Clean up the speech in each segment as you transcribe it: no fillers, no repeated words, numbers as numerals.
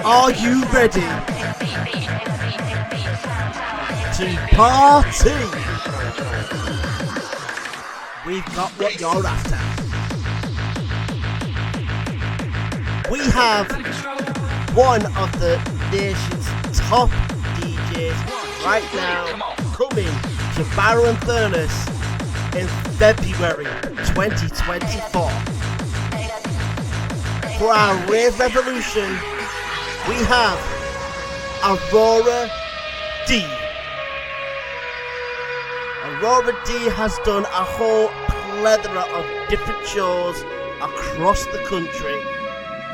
Are you ready to party? We've got what you're after. We have one of the nation's top DJs right now coming to Barrow and Furnace in February 2024. For our Rave Revolution, we have Aurora-D. Aurora-D has done a whole plethora of different shows across the country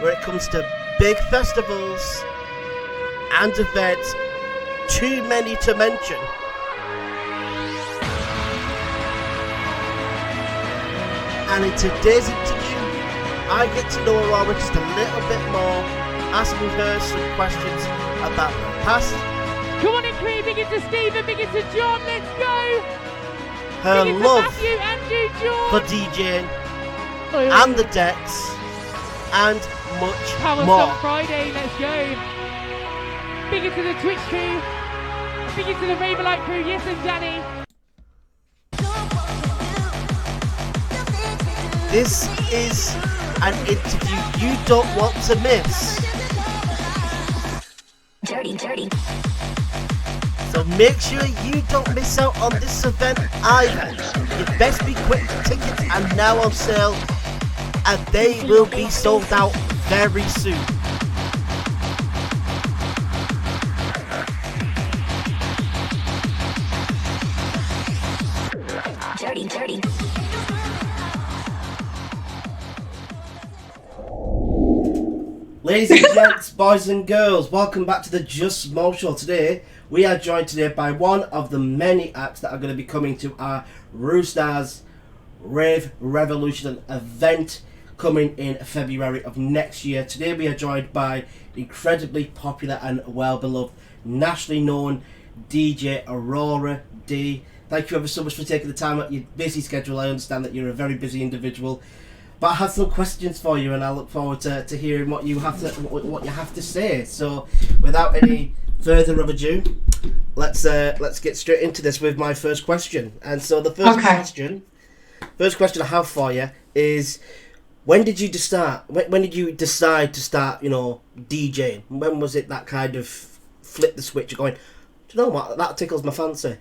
where it comes to big festivals and events, too many to mention. And in today's interview, I get to know Aurora just a little bit more, asking her some questions about her past. Come on in, crew, big into Stephen, big into John, let's go! Her big love Matthew, Andrew, John. for DJing and the decks and much Power more. Song Friday, let's go! Big into the Twitch crew, big into the Raverlight crew, yes, and Danny. This is an interview you don't want to miss. Dirty. So make sure you don't miss out on this event either. You best be quick, tickets are now on sale and they will be sold out very soon. Dirty. Ladies and gents, boys and girls, welcome back to the Just Small Show. Today, we are joined today by one of the many acts that are going to be coming to our Roosters Rave Revolution event coming in February of next year. Today, we are joined by incredibly popular and well-beloved, nationally known DJ Aurora-D. Thank you ever so much for taking the time out of your busy schedule. I understand that you're a very busy individual. But I have some questions for you, and I look forward to hearing what you have to say. So, without any further ado, let's get straight into this with my first question. And so, the first question I have for you is, when did you decide to start, DJing? When was it that kind of flip the switch? Going, do you know what? That tickles my fancy.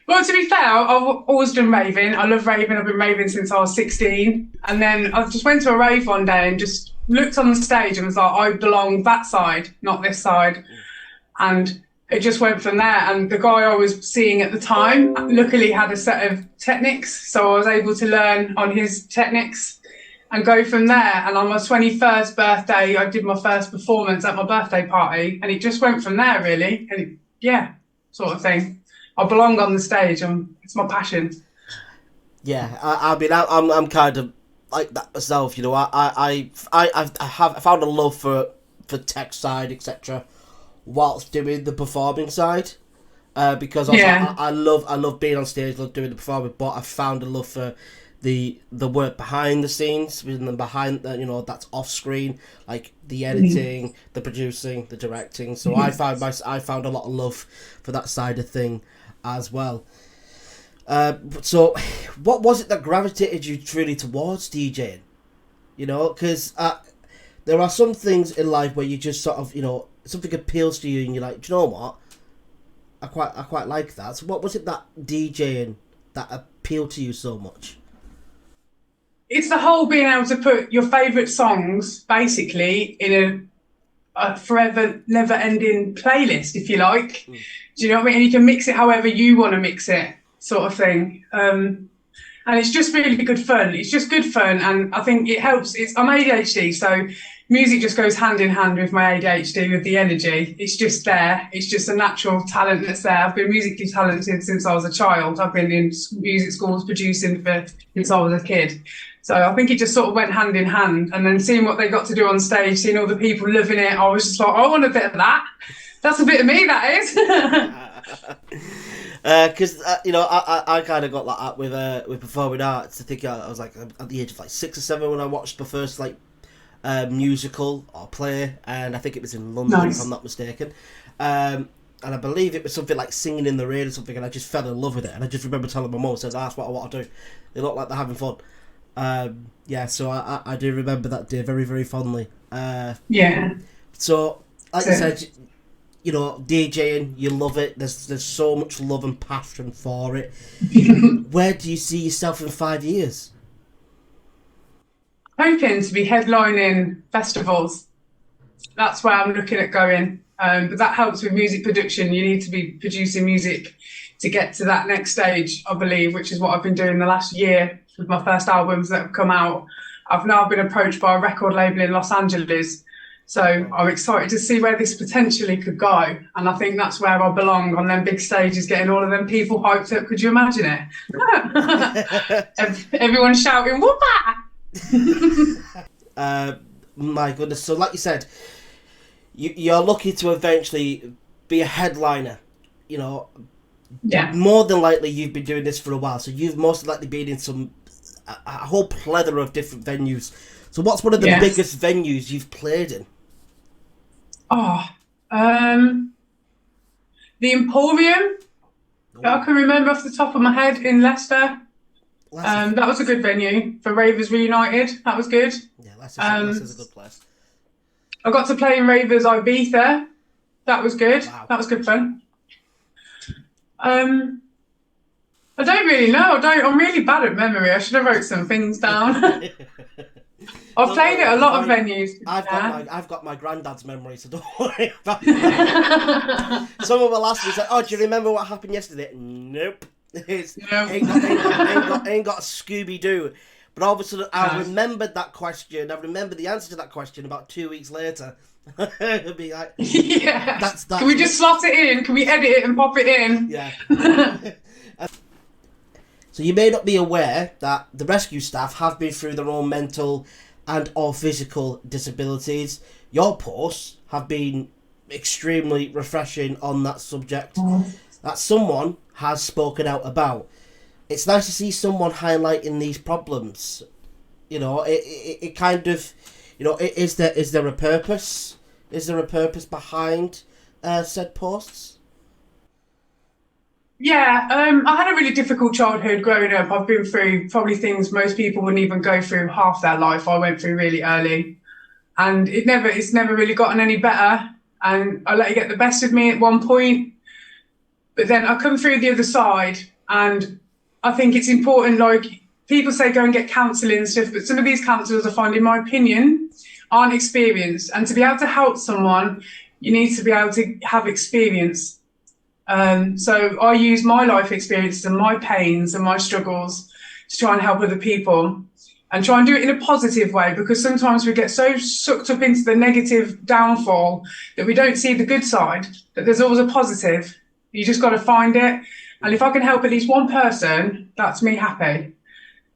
Well, to be fair, I've always done raving. I love raving. I've been raving since I was 16. And then I just went to a rave one day and just looked on the stage and was like, I belong that side, not this side. And it just went from there. And the guy I was seeing at the time luckily had a set of techniques. So I was able to learn on his techniques and go from there. And on my 21st birthday, I did my first performance at my birthday party. And it just went from there, really. And sort of thing. I belong on the stage. It's my passion. Yeah, I'm kind of like that myself. I found a love for tech side, etc. whilst doing the performing side, because I love being on stage, love doing the performing. But I found a love for the work behind the scenes, behind that's off screen, like the editing, the producing, the directing. So I found a lot of love for that side of thing as well. So what was it that gravitated you truly towards DJing? Because there are some things in life where you just sort of, something appeals to you and you're like, do you know what? I quite like that. So what was it that DJing that appealed to you so much? It's the whole being able to put your favourite songs basically in a forever never ending playlist, if you like. Do you know what I mean? And you can mix it however you want to mix it, sort of thing. And it's just really good fun. It's just good fun, and I think it helps. I'm ADHD, so music just goes hand in hand with my ADHD, with the energy. It's just there. It's just a natural talent that's there. I've been musically talented since I was a child. I've been in music schools producing since I was a kid. So I think it just sort of went hand in hand. And then seeing what they got to do on stage, seeing all the people loving it, I was just like, I want a bit of that. That's a bit of me, that is. Because I kind of got like that with performing arts. I think I was like at the age of like 6 or 7 when I watched my first musical or play, and I think it was in London, Nice. if I'm not mistaken. And I believe it was something like Singing in the Rain or something, and I just fell in love with it. And I just remember telling my mum, says, that's what I want to do. They look like they're having fun. So I do remember that day very, very fondly. Yeah. So, like you So- said, you know, DJing, you love it. There's so much love and passion for it. Where do you see yourself in 5 years? Hoping to be headlining festivals. That's where I'm looking at going. But that helps with music production. You need to be producing music to get to that next stage, I believe, which is what I've been doing the last year with my first albums that have come out. I've now been approached by a record label in Los Angeles. So I'm excited to see where this potentially could go. And I think that's where I belong, on them big stages, getting all of them people hyped up. Could you imagine it? Everyone shouting, whoop-ah! My goodness. So, like you said, you're lucky to eventually be a headliner. You know, Yeah. more than likely you've been doing this for a while, so you've most likely been in a whole plethora of different venues. So what's one of the Yes. biggest venues you've played in? The Emporium, that I can remember off the top of my head, in Leicester. That was a good venue for Ravers Reunited. That was good. Yeah, Leicester's a good place. I got to play in Ravers Ibiza. That was good. Wow. That was good fun. I don't really know. I'm really bad at memory. I should have wrote some things down. I've played at a lot of venues. I've got my granddad's memory, so don't worry about it. Someone will ask me, say, "Oh, do you remember what happened yesterday?" Nope. Ain't got a Scooby Doo. But all of a sudden, I remembered that question. I remembered the answer to that question about 2 weeks later. It'll be like, Yeah. That's Can we just slot it in? Can we edit it and pop it in? yeah. So you may not be aware that the rescue staff have been through their own mental and or physical disabilities. Your posts have been extremely refreshing on that subject that someone has spoken out about. It's nice to see someone highlighting these problems. You know, it kind of, you know, is there a purpose? Is there a purpose behind said posts? Yeah, I had a really difficult childhood growing up. I've been through probably things most people wouldn't even go through half their life. I went through really early, and it's never really gotten any better. And I let it get the best of me at one point, but then I come through the other side, and I think it's important. Like, people say, go and get counselling and stuff, but some of these counsellors, I find, in my opinion, aren't experienced. And to be able to help someone, you need to be able to have experience. So I use my life experiences and my pains and my struggles to try and help other people, and try and do it in a positive way, because sometimes we get so sucked up into the negative downfall that we don't see the good side, that there's always a positive. You just got to find it. And if I can help at least one person, that's me happy.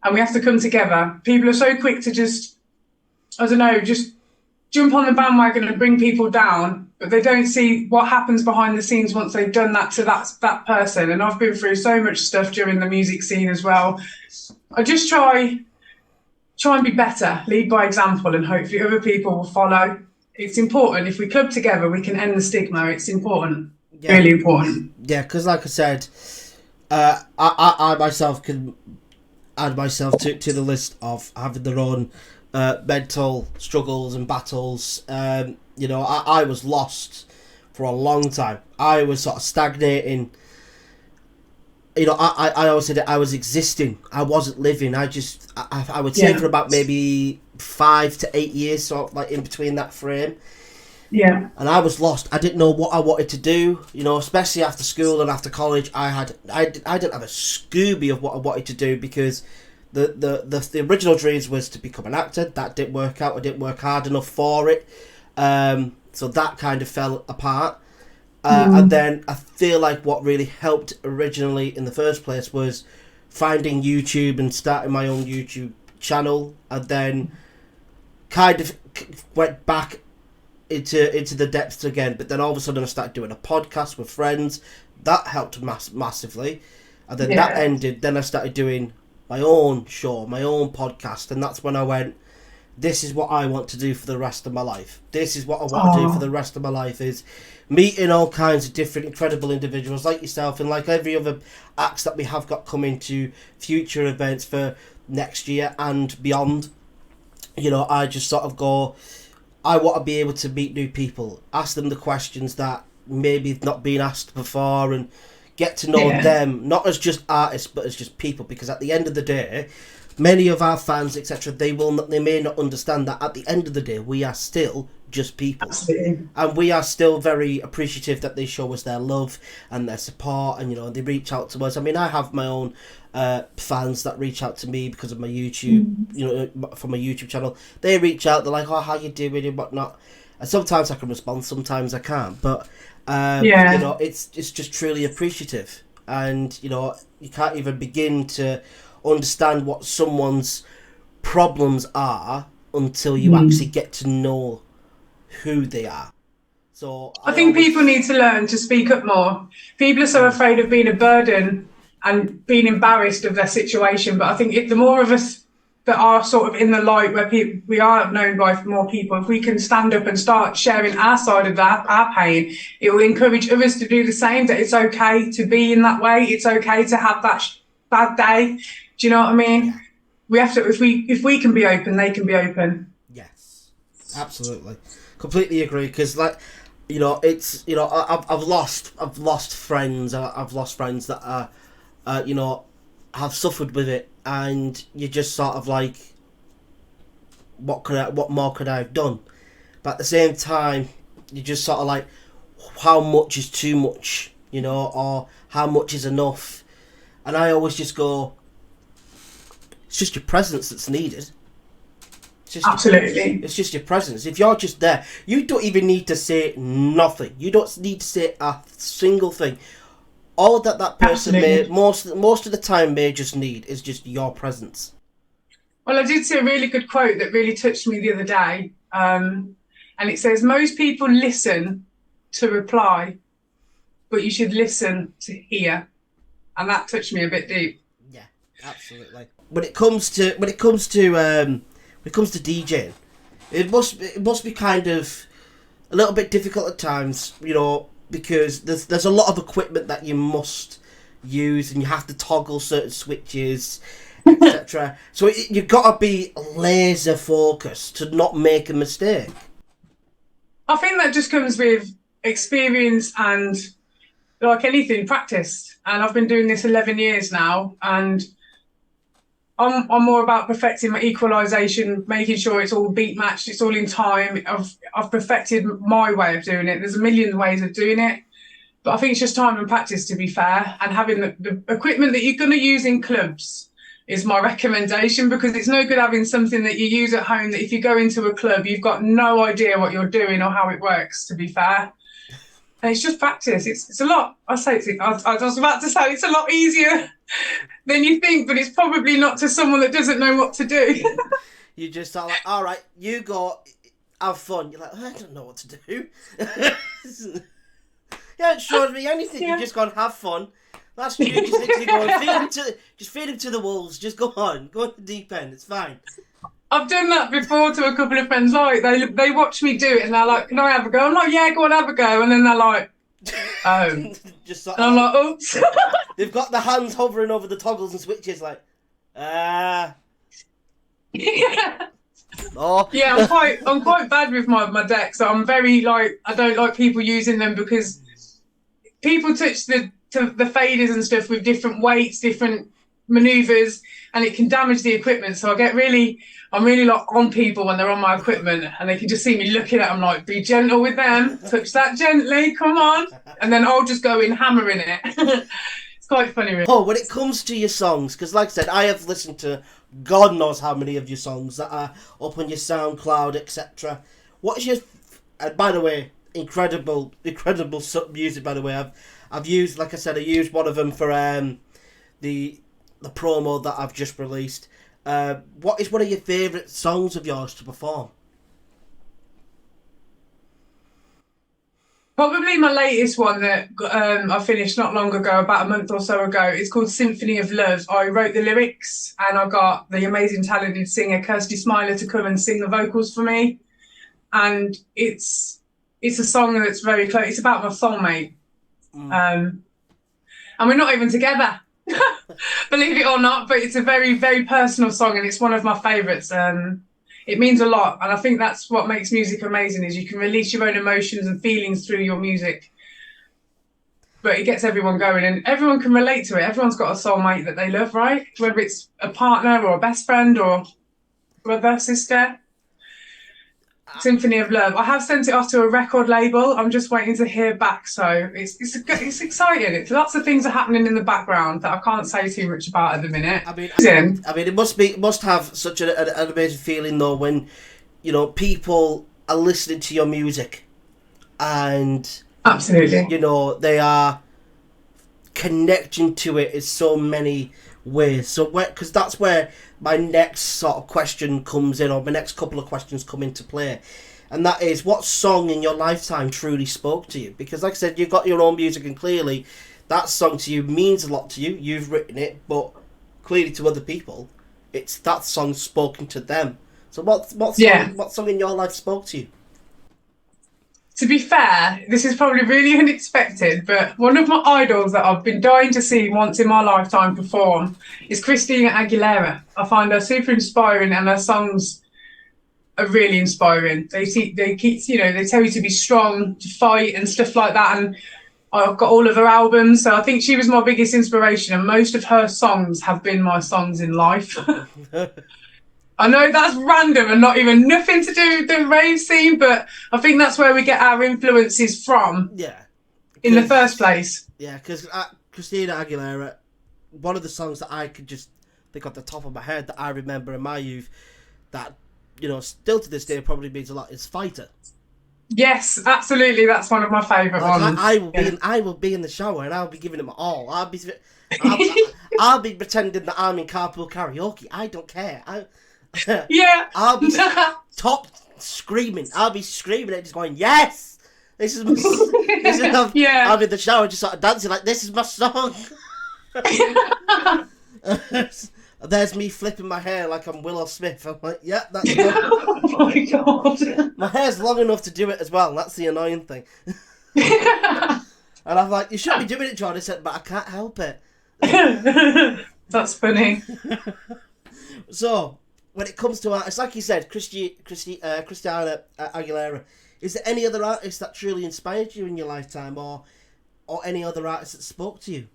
And we have to come together. People are so quick to just jump on the bandwagon and bring people down, but they don't see what happens behind the scenes once they've done that to that person. And I've been through so much stuff during the music scene as well. I just try and be better, lead by example, and hopefully other people will follow. It's important. If we club together, we can end the stigma. It's important. Yeah. Really important. Yeah, because like I said, I myself can add myself to the list of having their own mental struggles and battles. You know, I was lost for a long time. I was sort of stagnating. You know, I always said that I was existing. I wasn't living. I would say for about maybe 5 to 8 years, sort of like in between that frame. Yeah. And I was lost. I didn't know what I wanted to do. You know, especially after school and after college, I didn't have a Scooby of what I wanted to do, because the original dreams was to become an actor. That didn't work out. I didn't work hard enough for it. So that kind of fell apart. And then I feel like what really helped originally in the first place was finding YouTube and starting my own YouTube channel, and then kind of went back into the depths again. But then all of a sudden I started doing a podcast with friends. That helped massively. And then that ended. Then I started doing my own show, my own podcast, and that's when I went, this is what I want to do for the rest of my life. This is what I want to do for the rest of my life, is meeting all kinds of different incredible individuals like yourself and like every other acts that we have got coming to future events for next year and beyond. You know, I just sort of go, I want to be able to meet new people, ask them the questions that maybe have not been asked before, and get to know them, not as just artists, but as just people. Because at the end of the day, many of our fans, etc., they may not understand that at the end of the day, we are still just people. Absolutely. And we are still very appreciative that they show us their love and their support, and, you know, they reach out to us. I mean, I have my own fans that reach out to me because of my YouTube, you know, from my YouTube channel. They reach out, they're like, oh, how you doing and whatnot. And sometimes I can respond, sometimes I can't. But, you know, it's just truly appreciative. And, you know, you can't even begin to understand what someone's problems are until you actually get to know who they are. So I think people need to learn to speak up more. People are so afraid of being a burden and being embarrassed of their situation. But I think if the more of us that are sort of in the light where we are known by more people, if we can stand up and start sharing our side of that, our pain, it will encourage others to do the same, that it's okay to be in that way. It's okay to have that bad day. Do you know what I mean? Yeah. We have to, if we can be open, they can be open. Yes, absolutely. Completely agree, because, like, you know, it's, you know, I've lost friends. I've lost friends that are, you know, have suffered with it, and you're just sort of like, what more could I have done? But at the same time, you just sort of like, how much is too much, you know, or how much is enough? And I always just go, it's just your presence that's needed. Absolutely. It's just your presence. If you're just there, you don't even need to say nothing. You don't need to say a single thing. All that person may, most of the time, may just need is just your presence. Well, I did see a really good quote that really touched me the other day. And it says, most people listen to reply, but you should listen to hear. And that touched me a bit deep. Yeah, absolutely. When it comes to DJing, it must be kind of a little bit difficult at times, you know, because there's a lot of equipment that you must use, and you have to toggle certain switches, etc. So you've got to be laser focused to not make a mistake. I think that just comes with experience and, like anything, practice. And I've been doing this 11 years now, and I'm more about perfecting my equalisation, making sure it's all beat matched, it's all in time. I've perfected my way of doing it. There's a million ways of doing it, but I think it's just time and practice, to be fair. And having the equipment that you're going to use in clubs is my recommendation, because it's no good having something that you use at home that if you go into a club, you've got no idea what you're doing or how it works, to be fair. And it's just practice. It's a lot. I was about to say it's a lot easier than you think, but it's probably not to someone that doesn't know what to do. You just are like, all right, you go, have fun. You're like, I don't know what to do. You haven't showed me anything. Yeah. You've just gone, have fun. That's you. Just literally going, feed him to the wolves. Just go on the deep end. It's fine. I've done that before to a couple of friends. Like they watch me do it, and they're like, "Can I have a go?" I'm like, "Yeah, go on, have a go." And then they're like, "Oh," just sort of, and I'm like, "Oops." They've got the hands hovering over the toggles and switches, like, Yeah. Oh. Yeah, I'm quite bad with my decks. So I'm very like, I don't like people using them, because people touch the faders and stuff with different weights, different maneuvers, and it can damage the equipment. So I'm really like on people when they're on my equipment, and they can just see me looking at them like, be gentle with them, touch that gently, come on. And then I'll just go in hammering it. It's quite funny, really. Oh, when it comes to your songs, because like I said, I have listened to God knows how many of your songs that are up on your SoundCloud, etc. What is your, and by the way, incredible music, by the way. I've used, like I said, I used one of them for the promo that I've just released. What is one of your favourite songs of yours to perform? Probably my latest one that I finished not long ago, about a month or so ago. It's called Symphony of Love. I wrote the lyrics and I got the amazing talented singer Kirsty Smiler to come and sing the vocals for me. And it's a song that's very close. It's about my soulmate. And we're not even together, believe it or not, but it's a very, very personal song and it's one of my favourites. It means a lot, and I think that's what makes music amazing, is you can release your own emotions and feelings through your music. But it gets everyone going, and everyone can relate to it. Everyone's got a soulmate that they love, right? Whether it's a partner or a best friend or brother, sister. Symphony of Love. I have sent it off to a record label. I'm just waiting to hear back. So it's exciting. Lots of things are happening in the background that I can't say too much about at the minute. I mean, it must have such an amazing feeling though when, you know, people are listening to your music, and absolutely, you know, they are connecting to it in so many ways. So because that's where my next sort of question comes in, or my next couple of questions come into play, and that is, what song in your lifetime truly spoke to you? Because like I said, you've got your own music, and clearly that song to you means a lot to you. You've written it, but clearly to other people, it's that song spoken to them. So what song in your life spoke to you? To be fair, this is probably really unexpected, but one of my idols that I've been dying to see once in my lifetime perform is Christina Aguilera. I find her super inspiring, and her songs are really inspiring. They keep, you know, they tell you to be strong, to fight and stuff like that. And I've got all of her albums, so I think she was my biggest inspiration, and most of her songs have been my songs in life. I know that's random and not even nothing to do with the rave scene, but I think that's where we get our influences from. Yeah. In the first place. Yeah, because Christina Aguilera, one of the songs that I could just think off the top of my head that I remember in my youth, that, you know, still to this day probably means a lot, is Fighter. Yes, absolutely. That's one of my favourite ones. I will be in the shower and I'll be giving it my all. I'll be pretending that I'm in carpool karaoke. I don't care. Yeah. I'll be top screaming. I'll be screaming and just going, yes! This is yeah. I'm in the shower just sort of dancing like, this is my song. There's me flipping my hair like I'm Willow Smith. I'm like, yeah, that's good. Oh my God. My hair's long enough to do it as well. That's the annoying thing. And I'm like, you shouldn't be doing it, John. He said, but I can't help it. That's funny. So, when it comes to artists, like you said, Christina Aguilera, is there any other artist that truly inspired you in your lifetime, or any other artist that spoke to you?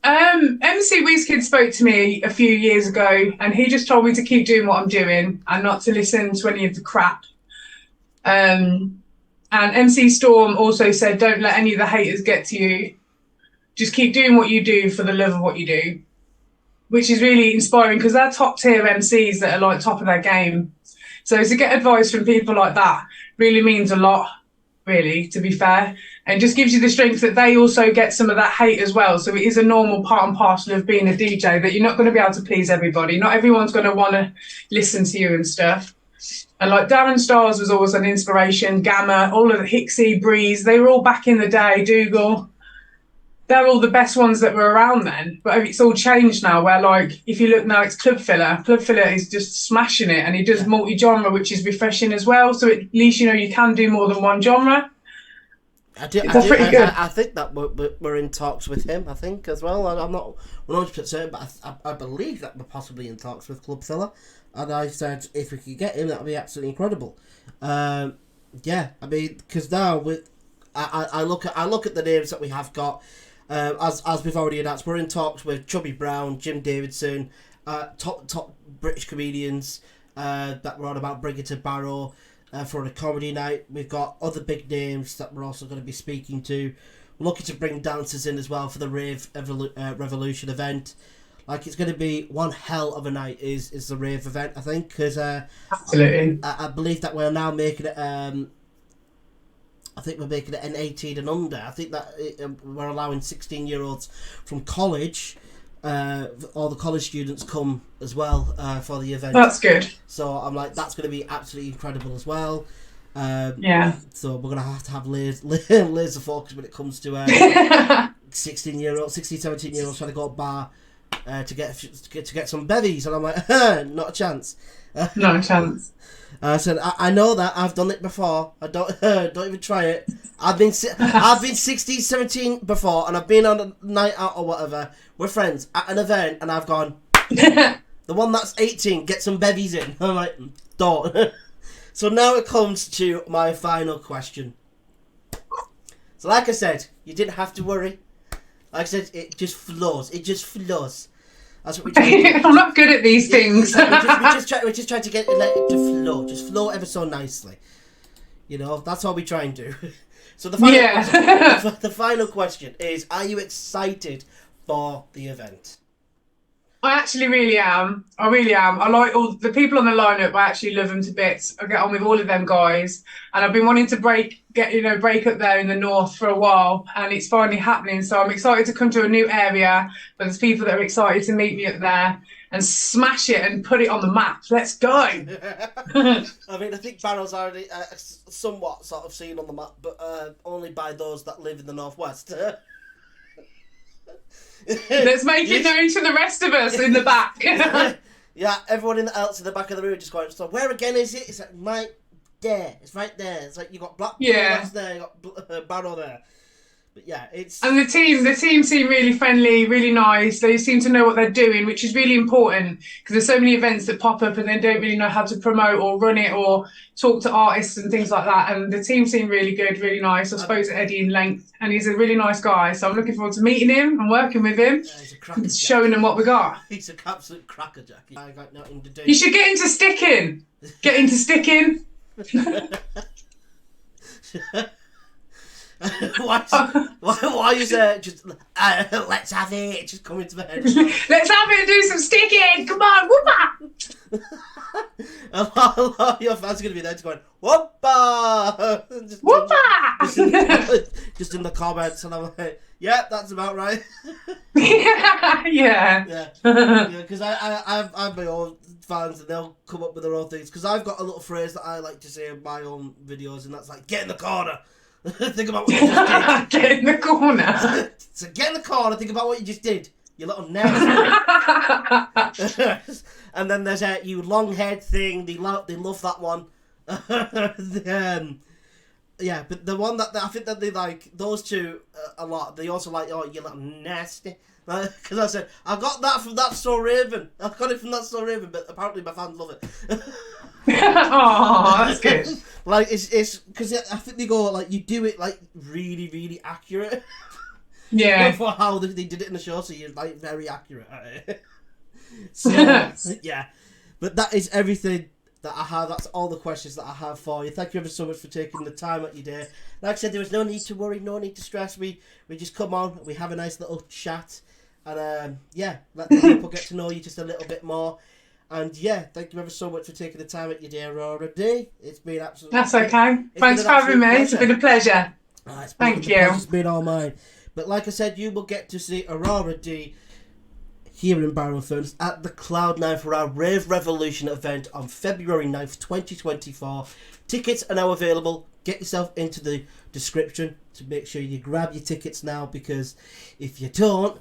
MC Wizkid spoke to me a few years ago, and he just told me to keep doing what I'm doing and not to listen to any of the crap. And MC Storm also said, don't let any of the haters get to you. Just keep doing what you do for the love of what you do, which is really inspiring, because they're top tier MCs that are like top of their game. So to get advice from people like that really means a lot, really, to be fair. And just gives you the strength that they also get some of that hate as well. So it is a normal part and parcel of being a DJ, that you're not going to be able to please everybody. Not everyone's going to want to listen to you and stuff. And like Darren Stars was always an inspiration, Gamma, all of the Hixie, Breeze, they were all back in the day, Dougal. They're all the best ones that were around then. But it's all changed now, where like, if you look now, it's Club Filler. Club Filler is just smashing it, and he does multi-genre, which is refreshing as well. So at least, you know, you can do more than one genre. I think that we're in talks with him, I think, as well. I'm not 100% certain, but I believe that we're possibly in talks with Club Filler. And I said, if we could get him, that would be absolutely incredible. Yeah, I mean, because now I look at the names that we have got. As we've already announced, we're in talks with Chubby Brown, Jim Davidson, top British comedians that we're on about bringing to Barrow for a comedy night. We've got other big names that we're also going to be speaking to. We're looking to bring dancers in as well for the Rave Revolution event. Like, it's going to be one hell of a night, is the Rave event, I think, because absolutely. I believe that we're now making it... I think we're making it an 18 and under. I think that we're allowing 16-year-olds from college, all the college students come as well for the event. That's good. So I'm like, that's going to be absolutely incredible as well. So we're gonna have to have laser focus when it comes to 16, 17-year-olds trying to go bar to get some bevies, and I'm like, not a chance. Not a chance. I said, I know that, I've done it before. I don't don't even try it. I've been 16, 17 before, and I've been on a night out or whatever with friends at an event, and I've gone, the one that's 18, get some bevies in. I'm like, don't. So now it comes to my final question. So like I said, you didn't have to worry. Like I said, it just flows. It just flows. That's what we do. I'm not good at these things. we just try to get it, let it to flow. Just flow ever so nicely. You know, that's all we try and do. So the final question is, are you excited for the event? I actually really am. I really am. I like all the people on the lineup. I actually love them to bits. I get on with all of them guys, and I've been wanting to break up there in the north for a while, and it's finally happening. So I'm excited to come to a new area, but there's people that are excited to meet me up there and smash it and put it on the map. Let's go. I mean, I think Barrow's already somewhat sort of seen on the map, but only by those that live in the northwest. Let's make it known to the rest of us in the back. Yeah, everyone else in the back of the room just going, so where again is it? It's like, right there. It's right there. It's like, you got Blackpool there, you got Barrow there. But yeah, it's... And the team seem really friendly, really nice. They seem to know what they're doing, which is really important, because there's so many events that pop up and they don't really know how to promote or run it or talk to artists and things like that. And the team seem really good, really nice. I spoke to Eddie in length, and he's a really nice guy. So I'm looking forward to meeting him and working with him, and showing them what we got. He's an absolute crackerjack. I got nothing to do. You should get into sticking. Get into sticking. why is there just let's have it, just come into my head. Let's have it and do some sticking, come on, whoopah. A lot of your fans are going to be there just going whoopah, just in the comments, and I'm like, yeah, that's about right. yeah, because I've my own fans, and they'll come up with their own things, because I've got a little phrase that I like to say in my own videos, and that's like, get in the corner. Think about what you just did. Get in the corner. So get in the corner, think about what you just did. You little nerd. And then there's you long head thing. They love that one. Yeah, but the one that I think that they like, those two a lot. They also like, oh, you little nasty. Because I said, I got that from That So Raven. I got it from That So Raven, but apparently my fans love it. Oh, that's good. Like, it's because I think they go, like, you do it, like, really, really accurate. Yeah. For how they did it in the show, so you're, like, very accurate at it. So, yeah. But that is everything that I have. That's all the questions that I have for you. Thank you ever so much for taking the time out your day. Like I said, there was no need to worry, no need to stress. We just come on, we have a nice little chat, and yeah, let the people get to know you just a little bit more. And yeah, thank you ever so much for taking the time out your day, Aurora-D. It's been absolutely... That's okay. Thanks for having me. It's been a pleasure. Thank you. It's been all mine. But like I said, you will get to see Aurora-D here in Barrow-in-Furness at the Cloud9 for our Rave Revolution event on February 9th, 2024. Tickets are now available. Get yourself into the description to make sure you grab your tickets now, because if you don't...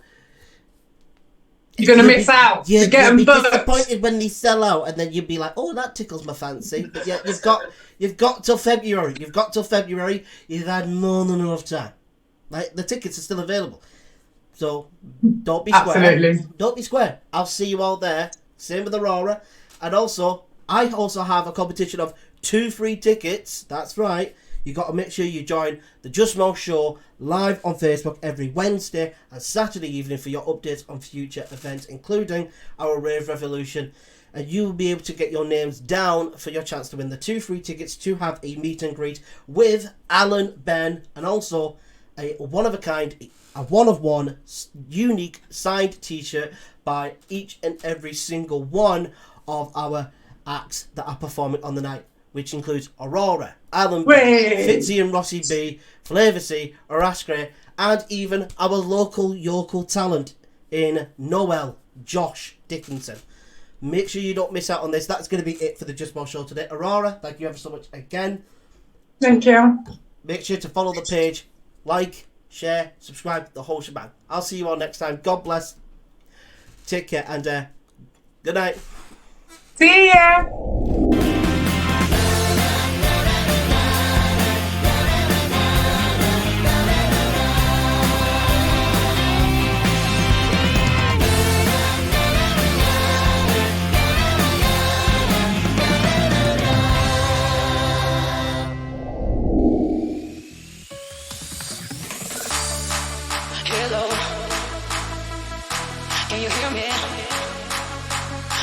You're going to miss out. You'll be disappointed when they sell out, and then you'll be like, oh, that tickles my fancy. But yeah, you've got till February. You've had more than enough time. Like, the tickets are still available. So, don't be square. Absolutely. Don't be square. I'll see you all there. Same with Aurora. And also, I also have a competition of 2 free tickets. That's right. You got to make sure you join the Just Mo Show live on Facebook every Wednesday and Saturday evening for your updates on future events, including our Rave Revolution. And you will be able to get your names down for your chance to win the 2 free tickets to have a meet and greet with Alan, Ben, and also a one-of-a-kind, a one-of-one unique signed t-shirt by each and every single one of our acts that are performing on the night, which includes Aurora, Alan B, Fitzy and Rossi B, Flavour C, Araskre, and even our local yokel talent in Noel, Josh Dickinson. Make sure you don't miss out on this. That's going to be it for the Just More Show today. Aurora, thank you ever so much again. Thank you. Make sure to follow the page, like, share, subscribe, the whole shebang. I'll see you all next time. God bless. Take care and good night. See ya. Hello, can you hear me?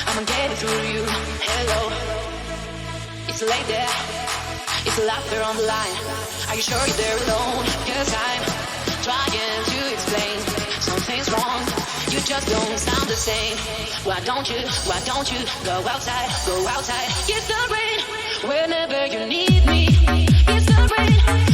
I'ma get it through you. Hello, it's late there. It's laughter on the line. Are you sure you're there alone? 'Cause I'm trying to explain. Something's wrong. You just don't sound the same. Why don't you go outside? Go outside. It's the rain whenever you need me. It's the rain.